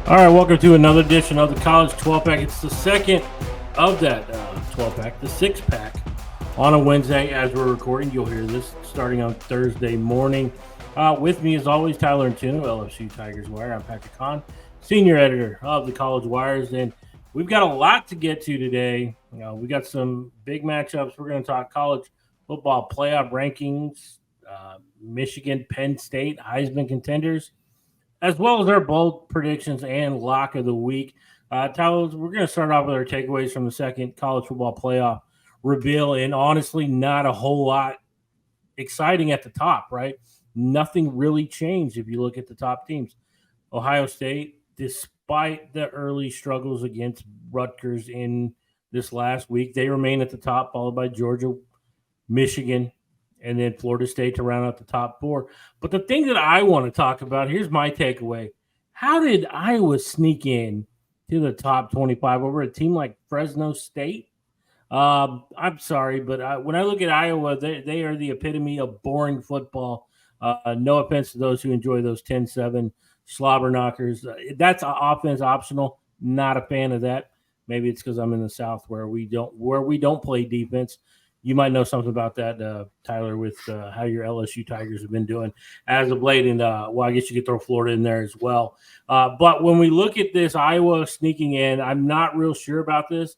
All right, welcome to another edition of the College 12-Pack. It's the second of that 12-pack, the 6-pack on a Wednesday as we're recording. You'll hear this starting on Thursday morning. With me, as always, Tyler and Tuno, LSU Tigers Wire. I'm Patrick Kahn, senior editor of the College Wires, and we've got a lot to get to today. We got some big matchups. We're going to talk college football playoff rankings, Michigan, Penn State, Heisman contenders, as well as our bold predictions and lock of the week. Tyler, we're going to start off with our takeaways from the second college football playoff reveal, and honestly, not a whole lot exciting at the top, right? Nothing really changed if you look at the top teams. Ohio State, despite the early struggles against Rutgers in this last week, they remain at the top, followed by Georgia, Michigan, and then Florida State to round out the top four. But the thing that I want to talk about, here's my takeaway. How did Iowa sneak in to the top 25 over a team like Fresno State? I'm sorry, but when I look at Iowa, they are the epitome of boring football. No offense to those who enjoy those 10-7 slobber knockers. That's offense optional. Not a fan of that. Maybe it's because I'm in the South where we don't play defense. You might know something about that, Tyler, with how your LSU Tigers have been doing as of late. And, I guess you could throw Florida in there as well. But when we look at this Iowa sneaking in, I'm not real sure about this.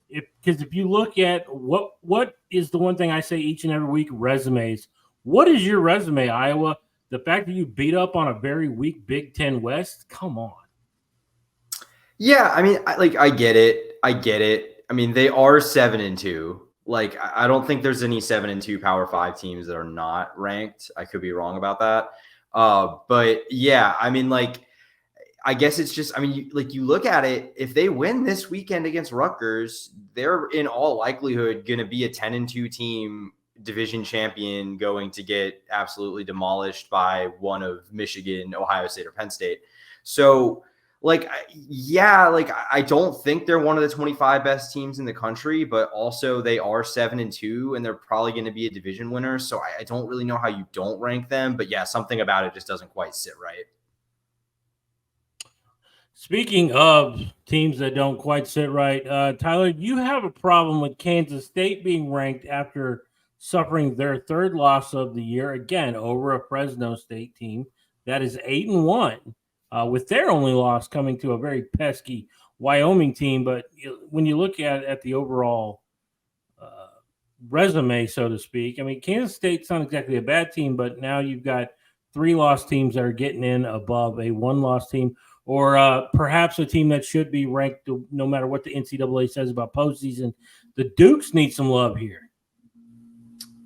Because if you look at what is the one thing I say each and every week, resumes. What is your resume, Iowa? The fact that you beat up on a very weak Big Ten West? Come on. Yeah, I mean, I get it. I mean, they are 7-2. Like, I don't think there's any 7-2 Power 5 teams that are not ranked. I could be wrong about that. But yeah, I mean, I guess it's just, I mean, you look at it, if they win this weekend against Rutgers, they're in all likelihood going to be a 10-2 team division champion going to get absolutely demolished by one of Michigan, Ohio State, or Penn State. So, I don't think they're one of the 25 best teams in the country, but also they are 7-2 and they're probably going to be a division winner. So I don't really know how you don't rank them, but yeah, something about it just doesn't quite sit right. Speaking of teams that don't quite sit right, Tyler, you have a problem with Kansas State being ranked after suffering their third loss of the year, again, over a Fresno State team that is 8-1. With their only loss coming to a very pesky Wyoming team. But when you look at the overall resume, so to speak, I mean, Kansas State's not exactly a bad team, but now you've got 3 loss teams that are getting in above a 1-loss team, or perhaps a team that should be ranked no matter what the NCAA says about postseason. The Dukes need some love here.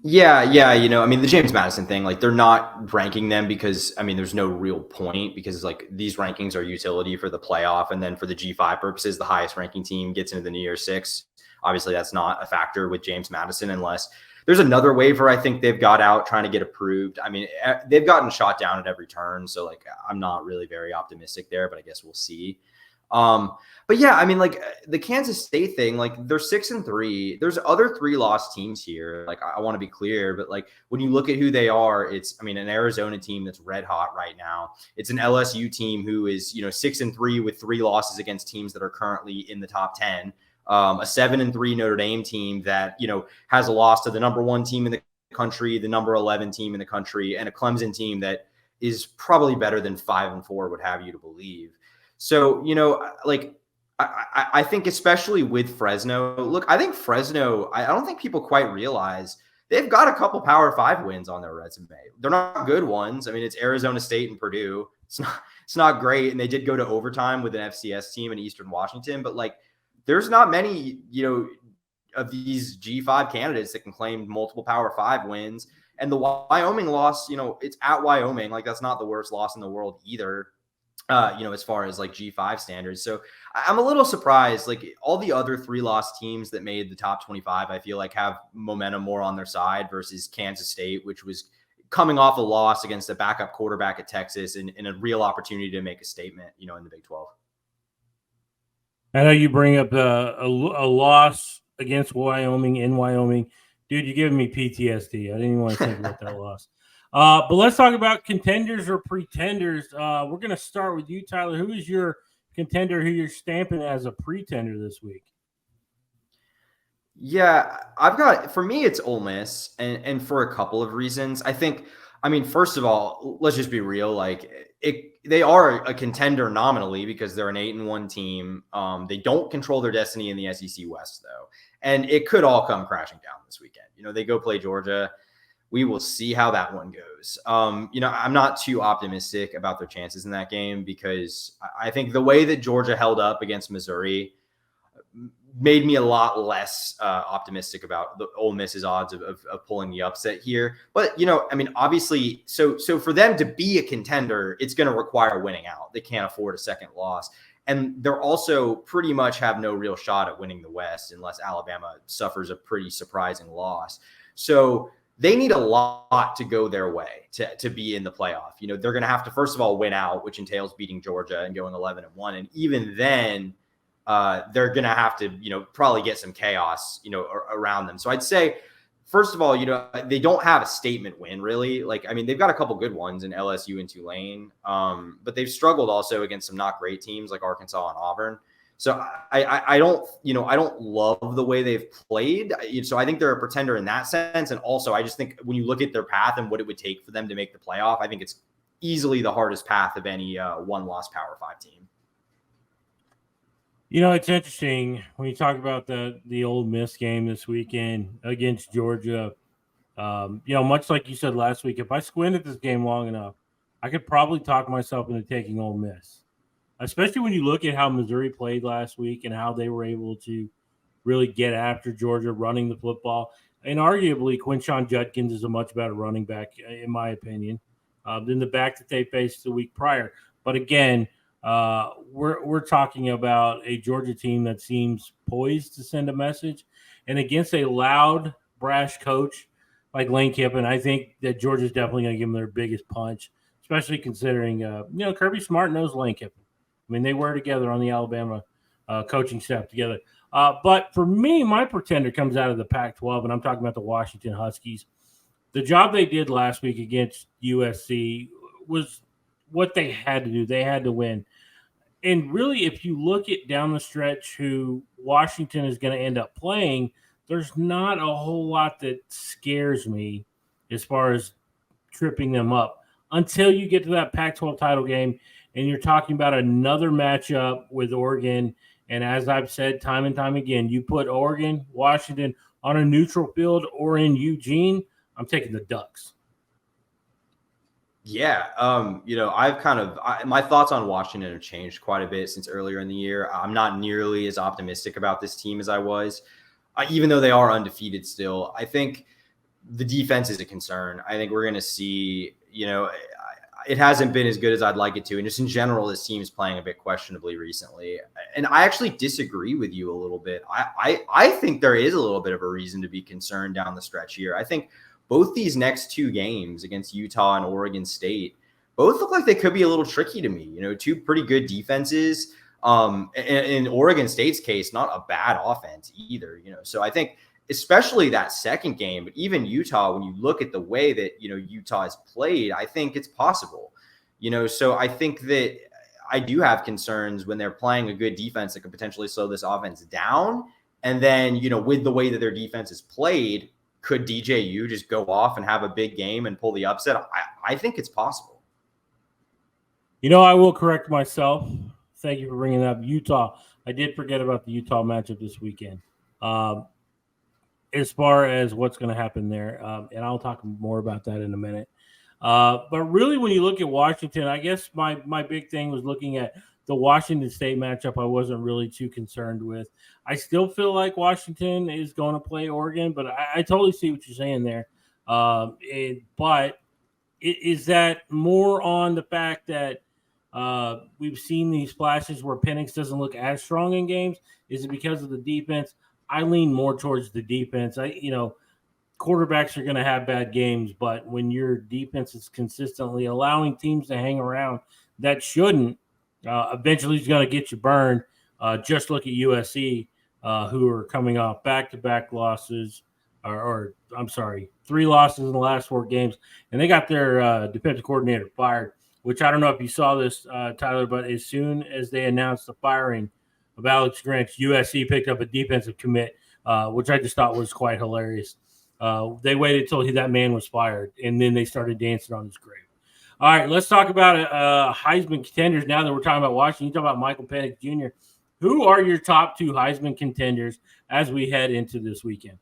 Yeah. I mean, the James Madison thing, they're not ranking them because, I mean, there's no real point because, these rankings are utility for the playoff. And then for the G5 purposes, the highest ranking team gets into the New Year's Six. Obviously, that's not a factor with James Madison unless there's another waiver I think they've got out trying to get approved. I mean, they've gotten shot down at every turn. So, I'm not really very optimistic there, but I guess we'll see. But yeah, I mean, the Kansas State thing, they're 6-3. There's other 3-loss teams here. I want to be clear, but when you look at who they are, it's, I mean, an Arizona team that's red hot right now. It's an LSU team who is, 6-3 with 3 losses against teams that are currently in the top 10. A 7-3 Notre Dame team that, has a loss to the number 1 team in the country, the number 11 team in the country, and a Clemson team that is probably better than 5-4 would have you to believe. So, I think especially with Fresno, look, I think Fresno, I don't think people quite realize they've got a couple Power 5 wins on their resume. They're not good ones. I mean, it's Arizona State and Purdue. It's not great. And they did go to overtime with an FCS team in Eastern Washington, but there's not many, of these G5 candidates that can claim multiple Power 5 wins. And the Wyoming loss, it's at Wyoming. That's not the worst loss in the world either. As far as G5 standards. So I'm a little surprised, all the other 3-loss teams that made the top 25, I feel have momentum more on their side versus Kansas State, which was coming off a loss against a backup quarterback at Texas and a real opportunity to make a statement, in the Big 12. I know you bring up a loss against Wyoming in Wyoming. Dude, you're giving me PTSD. I didn't even want to think about that loss. But let's talk about contenders or pretenders. We're going to start with you, Tyler. Who is your contender who you're stamping as a pretender this week? Yeah, for me, it's Ole Miss, and for a couple of reasons. First of all, let's just be real. They are a contender nominally because they're an 8-1 team. They don't control their destiny in the SEC West, though, and it could all come crashing down this weekend. They go play Georgia. We will see how that one goes. I'm not too optimistic about their chances in that game because I think the way that Georgia held up against Missouri made me a lot less optimistic about the Ole Miss's odds of pulling the upset here. But, obviously, so for them to be a contender, it's going to require winning out. They can't afford a second loss. And they're also pretty much have no real shot at winning the West unless Alabama suffers a pretty surprising loss. So they need a lot to go their way to be in the playoff. They're going to have to, first of all, win out, which entails beating Georgia and going 11-1. And even then, they're going to have to, probably get some chaos, around them. So I'd say, first of all, they don't have a statement win, really. They've got a couple good ones in LSU and Tulane, but they've struggled also against some not great teams like Arkansas and Auburn. So I don't love the way they've played. So I think they're a pretender in that sense. And also, I just think when you look at their path and what it would take for them to make the playoff, I think it's easily the hardest path of any one-loss Power 5 team. It's interesting when you talk about the Ole Miss game this weekend against Georgia. Much like you said last week, if I squint at this game long enough, I could probably talk myself into taking Ole Miss, especially when you look at how Missouri played last week and how they were able to really get after Georgia running the football. And arguably, Quinshon Judkins is a much better running back, in my opinion, than the back that they faced the week prior. But again, we're talking about a Georgia team that seems poised to send a message, and against a loud, brash coach like Lane Kiffin, I think that Georgia's definitely going to give them their biggest punch, especially considering Kirby Smart knows Lane Kiffin. They were together on the Alabama coaching staff together. But for me, my pretender comes out of the Pac-12, and I'm talking about the Washington Huskies. The job they did last week against USC was what they had to do. They had to win. And really, if you look at down the stretch who Washington is going to end up playing, there's not a whole lot that scares me as far as tripping them up until you get to that Pac-12 title game and you're talking about another matchup with Oregon. And as I've said time and time again, you put Oregon, Washington on a neutral field or in Eugene, I'm taking the Ducks. Yeah. My thoughts on Washington have changed quite a bit since earlier in the year. I'm not nearly as optimistic about this team as I was, even though they are undefeated still. I think the defense is a concern. I think we're going to see, it hasn't been as good as I'd like it to. And just in general, this team is playing a bit questionably recently. And I actually disagree with you a little bit. I think there is a little bit of a reason to be concerned down the stretch here. I think both these next two games against Utah and Oregon State both look like they could be a little tricky to me. Two pretty good defenses. In Oregon State's case, not a bad offense either. So I think especially that second game, but even Utah, when you look at the way that Utah has played, I think it's possible. So I think that I do have concerns when they're playing a good defense that could potentially slow this offense down. And then with the way that their defense is played, could DJU just go off and have a big game and pull the upset? I think it's possible. I will correct myself. Thank you for bringing up Utah. I did forget about the Utah matchup this weekend. As far as what's going to happen there, and I'll talk more about that in a minute. But really, when you look at Washington, I guess my big thing was looking at the Washington State matchup. I wasn't really too concerned with. I still feel like Washington is going to play Oregon, but I totally see what you're saying there. But is that more on the fact that we've seen these flashes where Penix doesn't look as strong in games? Is it because of the defense? I lean more towards the defense. Quarterbacks are going to have bad games, but when your defense is consistently allowing teams to hang around that shouldn't, eventually is going to get you burned. Just look at USC, who are coming off back-to-back losses, or 3 losses in the last 4 games, and they got their defensive coordinator fired. which I don't know if you saw this, Tyler, but as soon as they announced the firing of Alex Grinch, USC picked up a defensive commit, which I just thought was quite hilarious. They waited until that man was fired, and then they started dancing on his grave. All right, let's talk about Heisman contenders now that we're talking about Washington. You talk about Michael Penix Jr. Who are your top two Heisman contenders as we head into this weekend?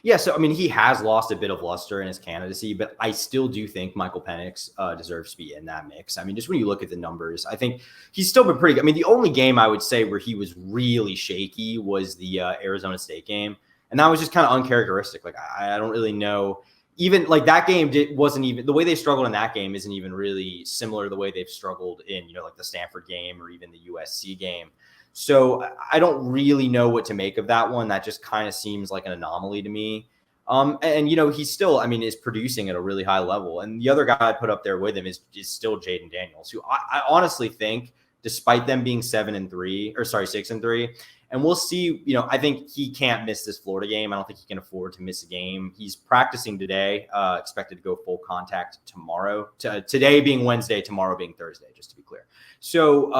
Yeah, so I mean, he has lost a bit of luster in his candidacy, but I still do think Michael Penix deserves to be in that mix. I mean, just when you look at the numbers, I think he's still been pretty good. I mean, the only game I would say where he was really shaky was the Arizona State game, and that was just kind of uncharacteristic. Like, I don't really know. Even like that game wasn't even the way they struggled in that game isn't even really similar to the way they've struggled in, like the Stanford game or even the USC game. So I don't really know what to make of that one. That just kind of seems like an anomaly to me. And he's still, I mean, is producing at a really high level. And the other guy I put up there with him is still Jaden Daniels, who I honestly think, despite them being 6-3, and we'll see, I think he can't miss this Florida game. I don't think he can afford to miss a game. He's practicing today, expected to go full contact tomorrow. Today being Wednesday, tomorrow being Thursday, just to be clear. So,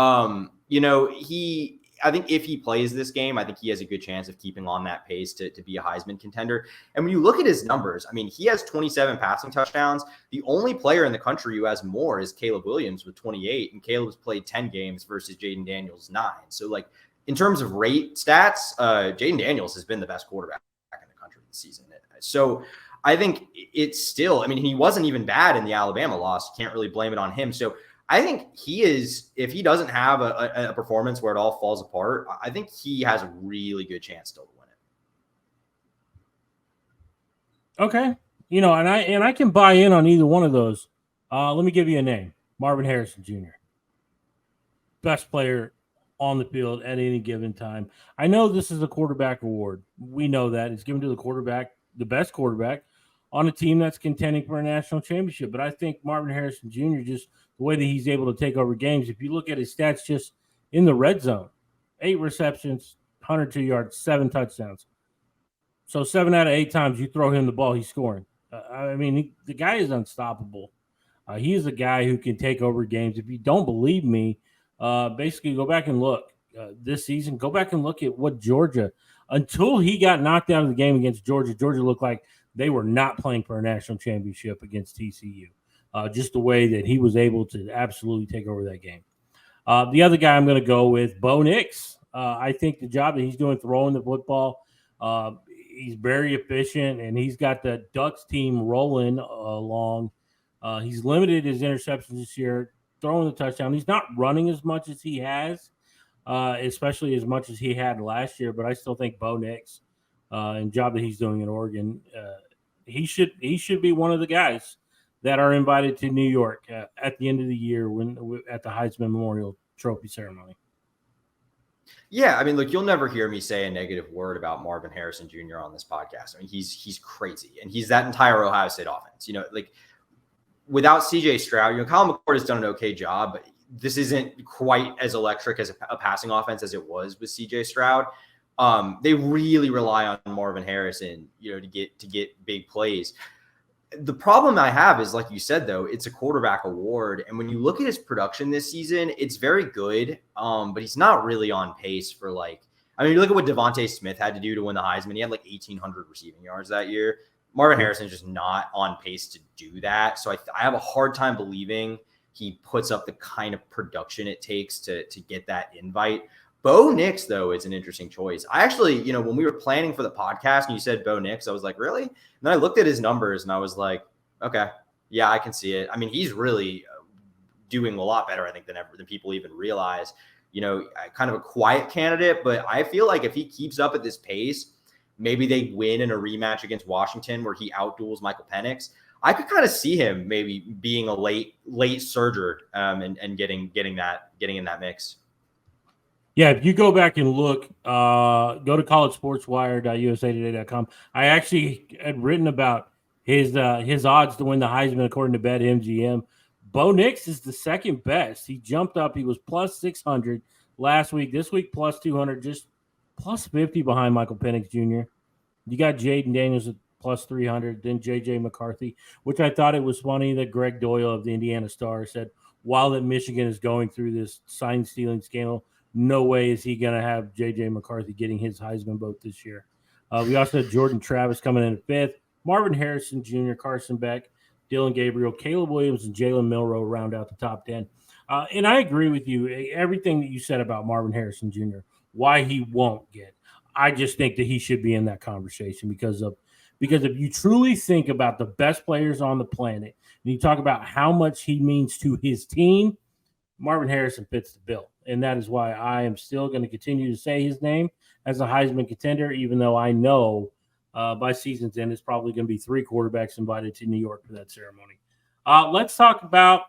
I think if he plays this game, I think he has a good chance of keeping on that pace to be a Heisman contender. And when you look at his numbers, I mean, he has 27 passing touchdowns. The only player in the country who has more is Caleb Williams with 28, and Caleb's played 10 games versus Jaden Daniels 9. So, like, in terms of rate stats, Jaden Daniels has been the best quarterback in the country this season. So I think it's still, I mean, he wasn't even bad in the Alabama loss. Can't really blame it on him. So I think he is, if he doesn't have a performance where it all falls apart, I think he has a really good chance still to win it. Okay. And I can buy in on either one of those. Let me give you a name. Marvin Harrison Jr. Best player on the field at any given time. I know this is a quarterback award. We know that. It's given to the quarterback, the best quarterback on a team that's contending for a national championship. But I think Marvin Harrison Jr., just the way that he's able to take over games, if you look at his stats just in the red zone, 8 receptions, 102 yards, 7 touchdowns. So 7 out of 8 times you throw him the ball, he's scoring. The guy is unstoppable. He is a guy who can take over games. If you don't believe me, basically go back and look this season. Go back and look at what Georgia, until he got knocked out of the game against Georgia looked like they were not playing for a national championship against TCU. Just the way that he was able to absolutely take over that game. The other guy I'm going to go with, Bo Nix. I think the job that he's doing throwing the football, he's very efficient, and he's got the Ducks team rolling along. He's limited his interceptions this year, throwing the touchdown. He's not running as much as he has, especially as much as he had last year, but I still think Bo Nix and job that he's doing in Oregon, he should be one of the guys that are invited to New York at the end of the year at the Heisman Memorial Trophy ceremony. Yeah, I mean, look, you'll never hear me say a negative word about Marvin Harrison Jr. on this podcast. I mean, he's crazy, and he's that entire Ohio State offense. Like without CJ Stroud, Kyle McCord has done an okay job, but this isn't quite as electric as a passing offense as it was with CJ Stroud. They really rely on Marvin Harrison, to get big plays. The problem I have is, like you said, though, it's a quarterback award. And when you look at his production this season, it's very good. But he's not really on pace for you look at what Devontae Smith had to do to win the Heisman. He had 1,800 receiving yards that year. Marvin Harrison is just not on pace to do that. So I have a hard time believing he puts up the kind of production it takes to get that invite. Bo Nix, though, is an interesting choice. I actually, when we were planning for the podcast and you said Bo Nix, I was like, really? And then I looked at his numbers and I was like, okay, yeah, I can see it. I mean, he's really doing a lot better, I think, than people even realize. Kind of a quiet candidate, but I feel like if he keeps up at this pace, maybe they win in a rematch against Washington where he outduels Michael Penix. I could kind of see him maybe being a late surger and getting in that mix. Yeah, if you go back and look, go to collegesportswire.usatoday.com. I actually had written about his odds to win the Heisman according to BetMGM. Bo Nix is the second best. He jumped up. He was plus 600 last week. This week, plus 200, just plus 50 behind Michael Penix Jr. You got Jaden Daniels at plus 300. Then J.J. McCarthy, which I thought it was funny that Greg Doyle of the Indiana Star said, while that Michigan is going through this sign stealing scandal, no way is he going to have J.J. McCarthy getting his Heisman vote this year. We also had Jordan Travis coming in at 5th, Marvin Harrison Jr., Carson Beck, Dylan Gabriel, Caleb Williams, and Jalen Milroe round out the top 10. And I agree with you. Everything that you said about Marvin Harrison Jr., why he won't get. I just think that he should be in that conversation because if you truly think about the best players on the planet and you talk about how much he means to his team, Marvin Harrison fits the bill. And that is why I am still going to continue to say his name as a Heisman contender, even though I know by season's end it's probably going to be 3 quarterbacks invited to New York for that ceremony. Let's talk about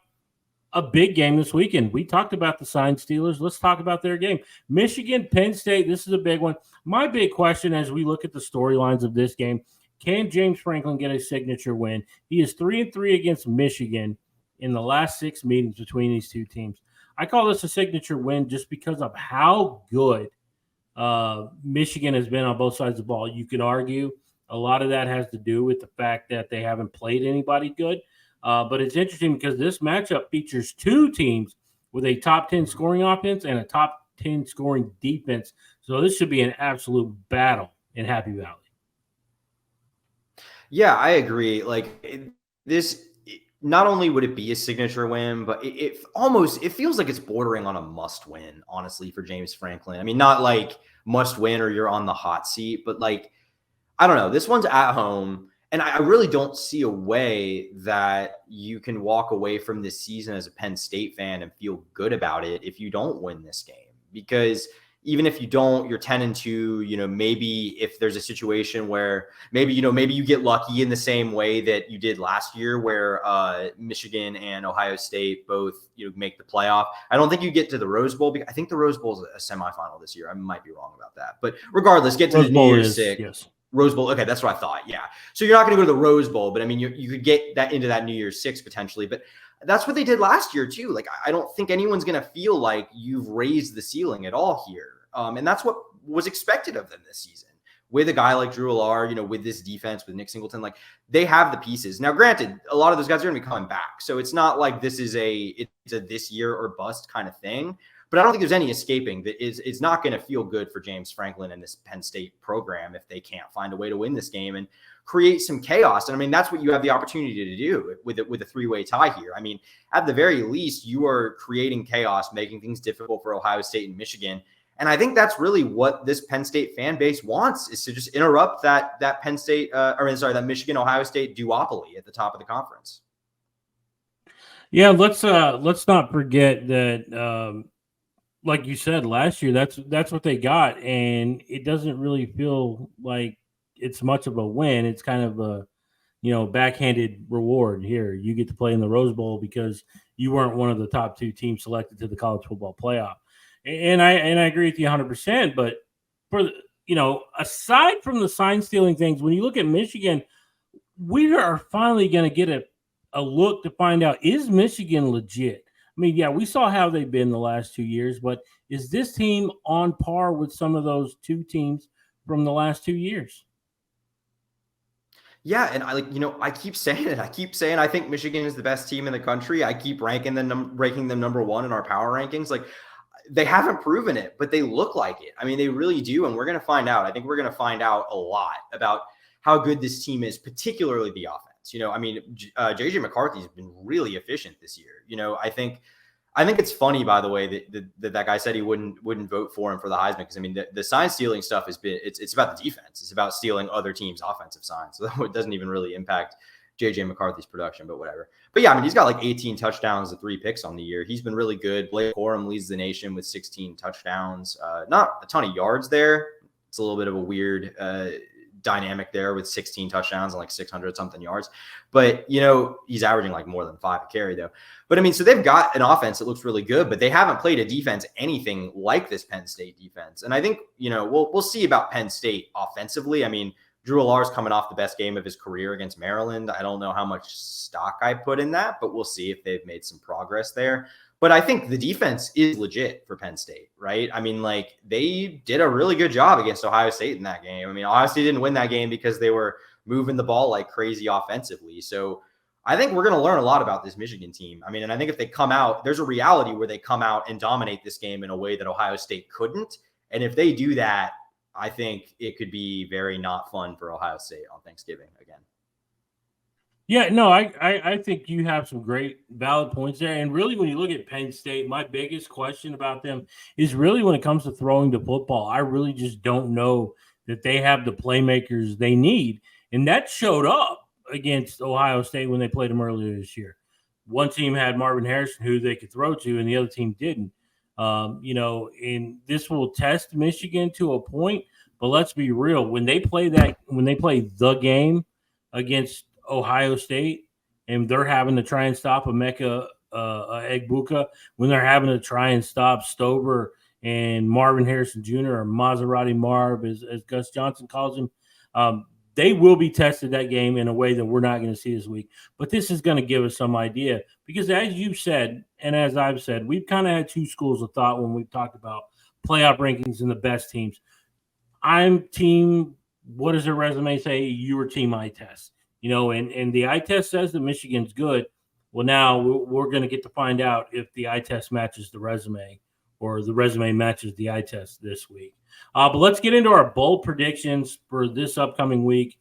a big game this weekend. We talked about the sign stealers. Let's talk about their game. Michigan, Penn State, this is a big one. My big question as we look at the storylines of this game, can James Franklin get a signature win? He is 3-3 against Michigan in the last 6 meetings between these two teams. I call this a signature win just because of how good Michigan has been on both sides of the ball. You could argue a lot of that has to do with the fact that they haven't played anybody good. But it's interesting because this matchup features 2 teams with a top 10 scoring offense and a top 10 scoring defense. So this should be an absolute battle in Happy Valley. Yeah, I agree. This, not only would it be a signature win, but it feels like it's bordering on a must win, honestly, for James Franklin. I mean, not like must win or you're on the hot seat, but I don't know. This one's at home. And I really don't see a way that you can walk away from this season as a Penn State fan and feel good about it if you don't win this game. Because even if you don't, you're 10-2, maybe if there's a situation where maybe you get lucky in the same way that you did last year where Michigan and Ohio State both, make the playoff. I don't think you get to the Rose Bowl. I think the Rose Bowl is a semifinal this year. I might be wrong about that. But regardless, get to the New Year's Six. Yes. Rose Bowl. Okay, that's what I thought. Yeah. So you're not going to go to the Rose Bowl, but I mean, you could get that into that New Year's Six potentially. But that's what they did last year too. I don't think anyone's going to feel like you've raised the ceiling at all here. And that's what was expected of them this season. With a guy like Drew Allar, with this defense, with Nick Singleton, they have the pieces. Now, granted, a lot of those guys are going to be coming back. So it's not like this is it's a this year or bust kind of thing. But I don't think there's any escaping that it's not going to feel good for James Franklin and this Penn State program if they can't find a way to win this game and create some chaos. And I mean, that's what you have the opportunity to do with a 3-way tie here. I mean, at the very least, you are creating chaos, making things difficult for Ohio State and Michigan. And I think that's really what this Penn State fan base wants, is to just interrupt that Penn State, that Michigan-Ohio State duopoly at the top of the conference. Yeah, let's not forget that. Like you said, last year, that's what they got, and it doesn't really feel like it's much of a win. It's kind of a, backhanded reward here. You get to play in the Rose Bowl because you weren't one of the top 2 teams selected to the college football playoff. And I agree with you 100%. But aside from the sign stealing things, when you look at Michigan, we are finally going to get a look to find out, is Michigan legit? I mean, yeah, we saw how they've been the last 2 years, but is this team on par with some of those 2 teams from the last 2 years? Yeah, and I keep saying it. I keep saying I think Michigan is the best team in the country. I keep ranking them number 1 in our power rankings. They haven't proven it, but they look like it. I mean, they really do, and we're going to find out. I think we're going to find out a lot about how good this team is, particularly the offense. J.J. McCarthy's been really efficient this year. I think it's funny, by the way, that guy said he wouldn't vote for him for the Heisman, because I mean the sign stealing stuff it's about the defense. It's about stealing other teams' offensive signs, so it doesn't even really impact J.J. McCarthy's production, but whatever. But yeah, I mean, he's got 18 touchdowns and 3 picks on the year. He's been really good. Blake Corum leads the nation with 16 touchdowns. Not a ton of yards there. It's a little bit of a weird dynamic there with 16 touchdowns and 600 something yards, but he's averaging more than 5 a carry though. But I mean, so they've got an offense that looks really good, but they haven't played a defense anything like this Penn State defense. And I think we'll see about Penn State offensively. I mean, Drew Allar's coming off the best game of his career against Maryland. I don't know how much stock I put in that, but we'll see if they've made some progress there. But I think the defense is legit for Penn State, right? I mean, they did a really good job against Ohio State in that game. I mean, Ohio State didn't win that game because they were moving the ball like crazy offensively. So I think we're going to learn a lot about this Michigan team. I mean, and I think if they come out, there's a reality where they come out and dominate this game in a way that Ohio State couldn't. And if they do that, I think it could be very not fun for Ohio State on Thanksgiving again. Yeah, no, I think you have some great valid points there. And really, when you look at Penn State, my biggest question about them is really when it comes to throwing the football. I really just don't know that they have the playmakers they need. And that showed up against Ohio State when they played them earlier this year. One team had Marvin Harrison, who they could throw to, and the other team didn't. And this will test Michigan to a point. But let's be real: when they play the game against Ohio State, and they're having to try and stop Emeka Egbuka, when they're having to try and stop Stover and Marvin Harrison Jr. or Maserati Marv, as Gus Johnson calls him, they will be tested that game in a way that we're not going to see this week. But this is going to give us some idea because, as you said, and as I've said, we've kind of had two schools of thought when we've talked about playoff rankings and the best teams. I'm team, what does their resume say? You were team eye test. And the eye test says that Michigan's good. Well, now we're going to get to find out if the eye test matches the resume or the resume matches the eye test this week. But let's get into our bold predictions for this upcoming week,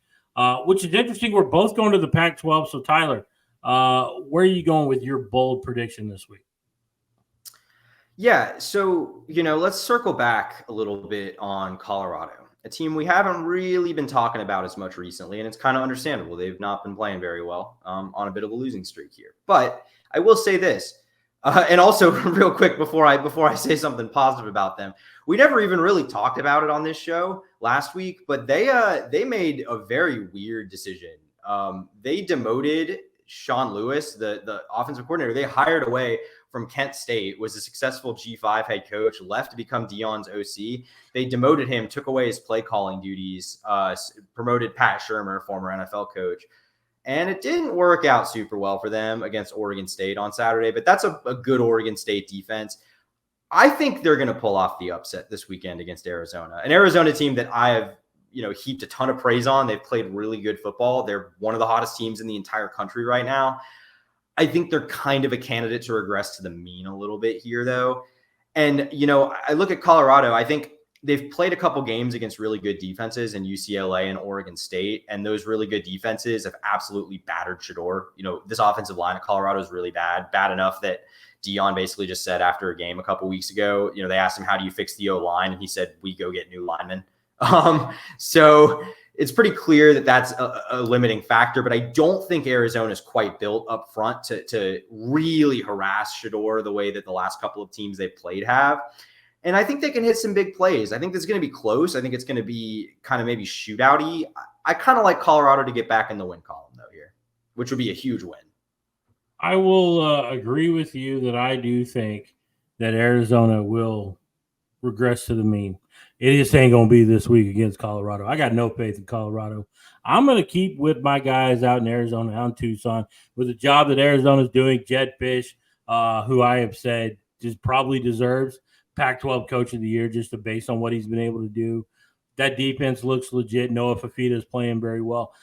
which is interesting. We're both going to the Pac-12. So, Tyler, where are you going with your bold prediction this week? Yeah, so, let's circle back a little bit on Colorado. A team we haven't really been talking about as much recently, and it's kind of understandable. They've not been playing very well on a bit of a losing streak here. But I will say this, and also real quick before I say something positive about them, we never even really talked about it on this show last week, but they made a very weird decision. They demoted Sean Lewis, the offensive coordinator. They hired away from Kent State, was a successful G5 head coach, left to become Deion's OC. They demoted him, took away his play calling duties, promoted Pat Shurmur, former NFL coach. And it didn't work out super well for them against Oregon State on Saturday, but that's a good Oregon State defense. I think they're going to pull off the upset this weekend against Arizona, an Arizona team that I have heaped a ton of praise on. They've played really good football. They're one of the hottest teams in the entire country right now. I think they're kind of a candidate to regress to the mean a little bit here, though. And, I look at Colorado. I think they've played a couple games against really good defenses in UCLA and Oregon State, and those really good defenses have absolutely battered Shedeur. This offensive line at Colorado is really bad enough that Deion basically just said after a game a couple weeks ago, they asked him, how do you fix the O-line? And he said, we go get new linemen. So it's pretty clear that that's a limiting factor, but I don't think Arizona is quite built up front to really harass Shedeur the way that the last couple of teams they've played have. And I think they can hit some big plays. I think this is going to be close. I think it's going to be kind of maybe shootout-y. I kind of like Colorado to get back in the win column, though, here, which would be a huge win. I will agree with you that I do think that Arizona will regress to the mean. It just ain't going to be this week against Colorado. I got no faith in Colorado. I'm going to keep with my guys out in Arizona, out in Tucson, with the job that Arizona's doing. Jed Fish, who I have said just probably deserves Pac-12 Coach of the Year just based on what he's been able to do. That defense looks legit. Noah Fafita is playing very well.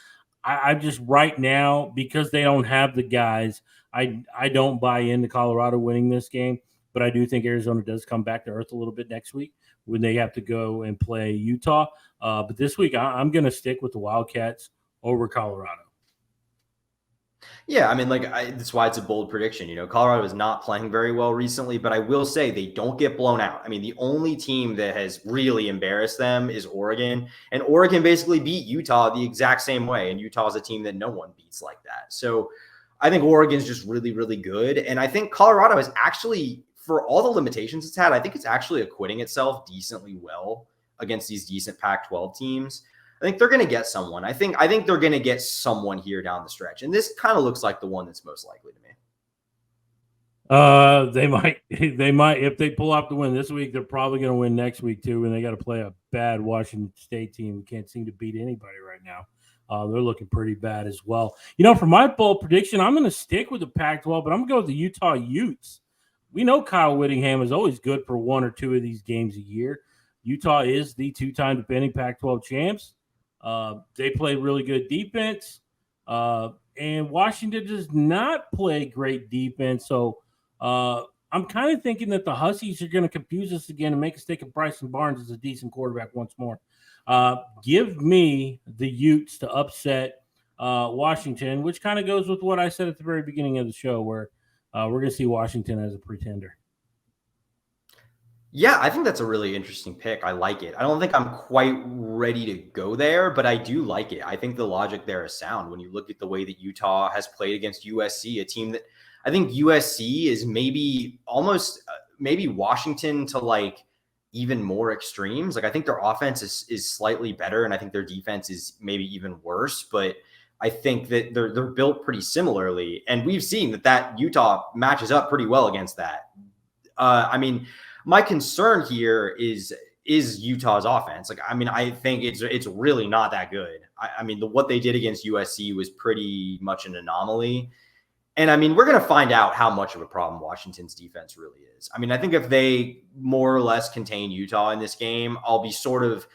I just right now, because they don't have the guys, I don't buy into Colorado winning this game, but I do think Arizona does come back to earth a little bit next week when they have to go and play Utah. But this week, I'm going to stick with the Wildcats over Colorado. Yeah, I mean, that's why it's a bold prediction. Colorado is not playing very well recently, but I will say they don't get blown out. I mean, the only team that has really embarrassed them is Oregon, and Oregon basically beat Utah the exact same way, and Utah is a team that no one beats like that. So I think Oregon's just really, really good, and I think Colorado is actually, for all the limitations it's had, I think it's actually acquitting itself decently well against these decent Pac-12 teams. I think they're going to get someone. I think they're going to get someone here down the stretch. And this kind of looks like the one that's most likely to me. They might, if they pull off the win this week, they're probably going to win next week too. And they got to play a bad Washington State team who can't seem to beat anybody right now. They're looking pretty bad as well. For my bold prediction, I'm going to stick with the Pac-12, but I'm going to go with the Utah Utes. We know Kyle Whittingham is always good for one or two of these games a year. Utah is the two-time defending Pac-12 champs. They play really good defense, and Washington does not play great defense. So I'm kind of thinking that the Huskies are going to confuse us again and make us think of Bryson Barnes as a decent quarterback once more. Give me the Utes to upset Washington, which kind of goes with what I said at the very beginning of the show, where we're going to see Washington as a pretender. Yeah, I think that's a really interesting pick. I like it. I don't think I'm quite ready to go there, but I do like it. I think the logic there is sound when you look at the way that Utah has played against USC, a team that I think USC is maybe almost maybe Washington to like even more extremes. Like I think their offense is slightly better, and I think their defense is maybe even worse, but I think that they're built pretty similarly, and we've seen that Utah matches up pretty well against that. I mean, my concern here is Utah's offense. Like, I mean, I think it's really not that good. I mean, what they did against USC was pretty much an anomaly. And I mean, we're going to find out how much of a problem Washington's defense really is. I mean, I think if they more or less contain Utah in this game, I'll be sort of,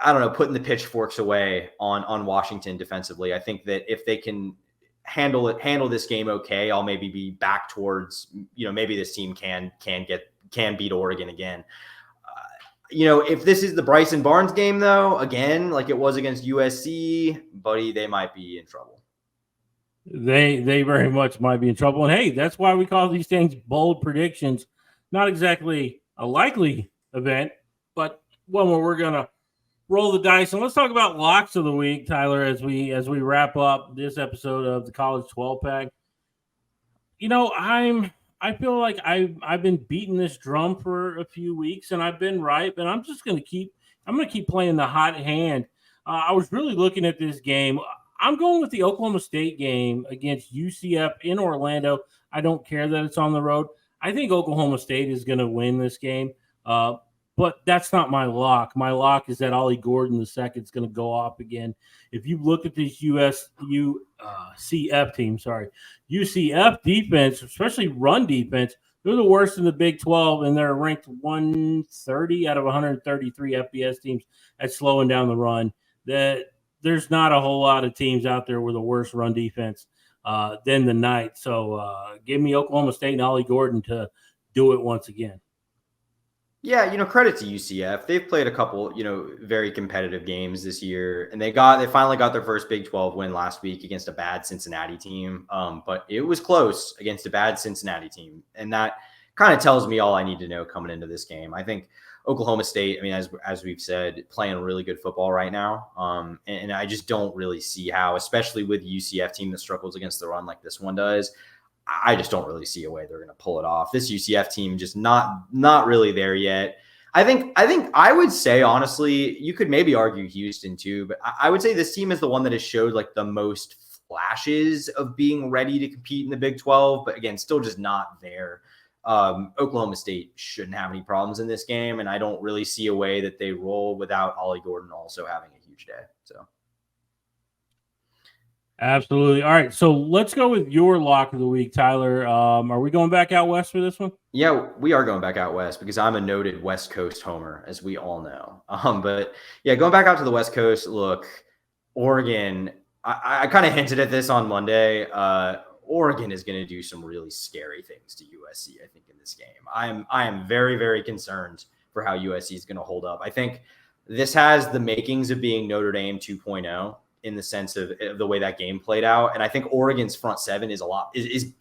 I don't know, putting the pitchforks away on Washington defensively. I think that if they can handle this game okay, I'll maybe be back towards, maybe this team can beat Oregon again. If this is the Bryson Barnes game, though, again, like it was against USC, buddy, they might be in trouble. They very much might be in trouble. And hey, that's why we call these things bold predictions. Not exactly a likely event, but one where we're gonna roll the dice. And let's talk about locks of the week, Tyler, as we wrap up this episode of the College 12 Pack. I feel like I've been beating this drum for a few weeks, and I've been right, but I'm gonna keep playing the hot hand. I was really looking at this game. I'm going with the Oklahoma State game against UCF in Orlando. I don't care that it's on the road. I think Oklahoma State is going to win this game, but that's not my lock. My lock is that Ollie Gordon II is going to go off again. If you look at this UCF defense, especially run defense, they're the worst in the Big 12, and they're ranked 130 out of 133 FBS teams at slowing down the run. There's not a whole lot of teams out there with a worse run defense than the Knights. So give me Oklahoma State and Ollie Gordon to do it once again. Yeah, credit to UCF. They've played a couple, very competitive games this year, and they finally got their first Big 12 win last week against a bad Cincinnati team. But it was close against a bad Cincinnati team, and that kind of tells me all I need to know coming into this game. I think Oklahoma State, I mean, as we've said, playing really good football right now. And I just don't really see how, especially with a UCF team that struggles against the run like this one does, I just don't really see a way they're going to pull it off. This UCF team just not really there yet. I think I would say, honestly, you could maybe argue Houston too, but I would say this team is the one that has showed like the most flashes of being ready to compete in the Big 12, but again, still just not there. Oklahoma State shouldn't have any problems in this game, and I don't really see a way that they roll without Ollie Gordon also having a huge day. So, absolutely. All right, so let's go with your lock of the week, Tyler. Are we going back out west for this one? Yeah, we are going back out west because I'm a noted West Coast homer, as we all know. But yeah, going back out to the West Coast. Look, Oregon. I kind of hinted at this on Monday. Oregon is going to do some really scary things to USC, I think, in this game. I am very, very concerned for how USC is going to hold up. I think this has the makings of being Notre Dame 2.0 in the sense of the way that game played out. And I think Oregon's front seven is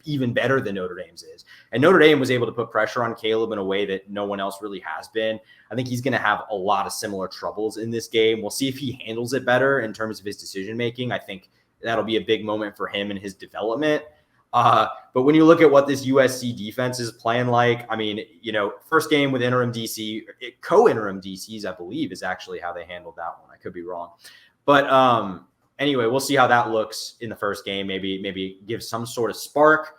even better than Notre Dame's is. And Notre Dame was able to put pressure on Caleb in a way that no one else really has been. I think he's going to have a lot of similar troubles in this game. We'll see if he handles it better in terms of his decision-making. I think that'll be a big moment for him in his development. But when you look at what this USC defense is playing like, I mean, first game with interim DC, co-interim DCs, I believe, is actually how they handled that one. I could be wrong. But anyway, we'll see how that looks in the first game. Maybe give some sort of spark.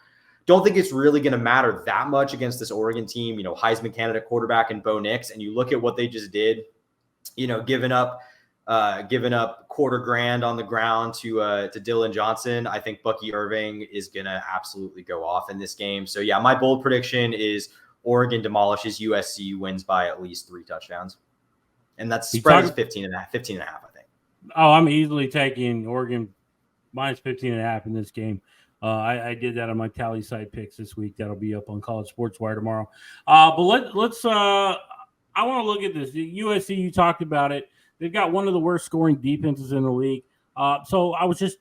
Don't think it's really going to matter that much against this Oregon team, Heisman candidate quarterback and Bo Nix. And you look at what they just did, giving up $250,000 on the ground to Dylan Johnson. I think Bucky Irving is going to absolutely go off in this game. So yeah, my bold prediction is Oregon demolishes USC, wins by at least 3 touchdowns. And that's spread is 15 and a half, I think. Oh, I'm easily taking Oregon minus 15.5 in this game. I did that on my tally side picks this week. That'll be up on College Sports Wire tomorrow. But let's. I want to look at this. The USC, you talked about it. They've got one of the worst scoring defenses in the league. So I was just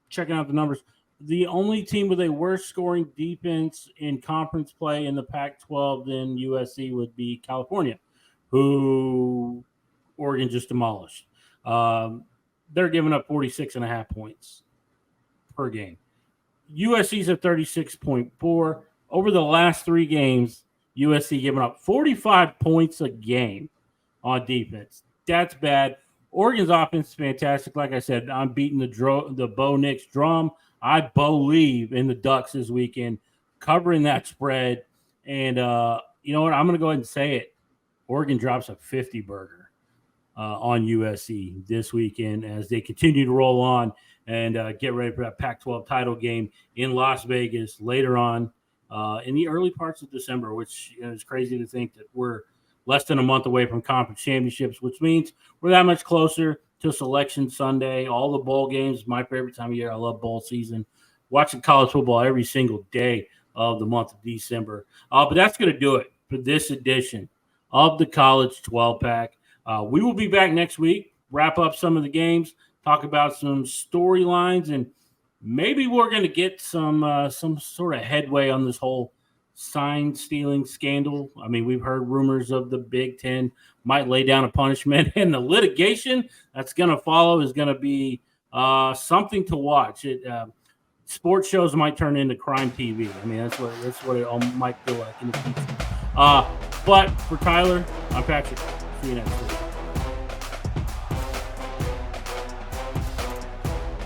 checking out the numbers. The only team with a worse scoring defense in conference play in the Pac-12 than USC would be California, who Oregon just demolished. They're giving up 46.5 points per game. USC's at 36.4. Over the last 3 games, USC giving up 45 points a game on defense. That's bad. Oregon's offense is fantastic. Like I said, I'm beating the Bo Nix drum. I believe in the Ducks this weekend, covering that spread. And you know what? I'm going to go ahead and say it. Oregon drops a 50 burger on USC this weekend as they continue to roll on and get ready for that Pac-12 title game in Las Vegas later on in the early parts of December, which is crazy to think that we're less than a month away from conference championships, which means we're that much closer to Selection Sunday. All the bowl games, my favorite time of year. I love bowl season. Watching college football every single day of the month of December. But that's going to do it for this edition of the College 12-Pack. We will be back next week, wrap up some of the games, talk about some storylines, and maybe we're going to get some sort of headway on this whole sign stealing scandal. I mean, we've heard rumors of the Big Ten might lay down a punishment, and the litigation that's going to follow is going to be something to watch. Sports shows might turn into crime TV. I mean, that's what it all might feel like in the future. But for Tyler, I'm Patrick. See you next week.